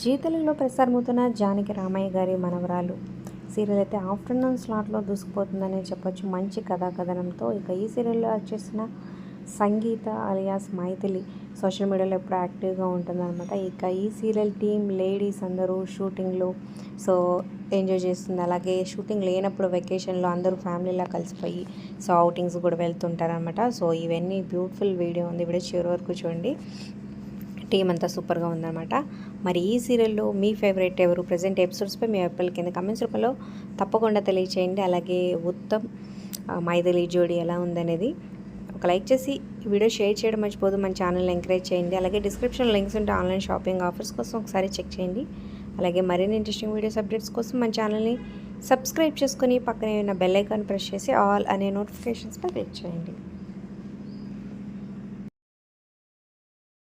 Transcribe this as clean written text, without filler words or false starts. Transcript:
G తెలుగులో ప్రసారమవుతున్న జానకి రామయ్య గారి మనవరాలు సీరియల్ అయితే ఆఫ్టర్నూన్ స్లాట్లో దూసుకుపోతుందని చెప్పొచ్చు. మంచి కథాకథనంతో ఇక ఈ సీరియల్లో యాక్ట్ చేసిన సంగీత అలియాస్ మైథిలి సోషల్ మీడియాలో ఎప్పుడు యాక్టివ్గా ఉంటుందన్నమాట. ఇక ఈ సీరియల్ టీం లేడీస్ అందరూ షూటింగ్లో ఎంజాయ్ చేస్తుంది. అలాగే షూటింగ్ లేనప్పుడు వెకేషన్లో అందరూ ఫ్యామిలీలా కలిసిపోయి అవుటింగ్స్ కూడా వెళ్తుంటారనమాట. ఇవన్నీ బ్యూటిఫుల్ వీడియో ఉంది. వీడియో చివరి వరకు చూడండి. టీం అంతా సూపర్గా ఉందన్నమాట. మరి ఈ సీరియల్లో మీ ఫేవరెట్ ఎవరు? ప్రజెంట్ ఎపిసోడ్స్పై మీ అభిప్రాయాల కింద కమెంట్స్ రూపంలో తప్పకుండా తెలియచేయండి. అలాగే ఉత్తమ్ మైథిలి జోడి ఎలా ఉందనేది ఒక లైక్ చేసి ఈ వీడియో షేర్ చేయడం మర్చిపోదు. మన ఛానల్ని ఎంకరేజ్ చేయండి. అలాగే డిస్క్రిప్షన్ లింక్స్ ఉంటే ఆన్లైన్ షాపింగ్ ఆఫర్స్ కోసం ఒకసారి చెక్ చేయండి. అలాగే మరిన్ని ఇంట్రెస్టింగ్ వీడియోస్ అప్డేట్స్ కోసం మన ఛానల్ని సబ్స్క్రైబ్ చేసుకొని పక్కనే ఉన్న బెల్ ఐకాన్ ప్రెస్ చేసి ఆల్ అనే నోటిఫికేషన్స్పై క్లిక్ చేయండి.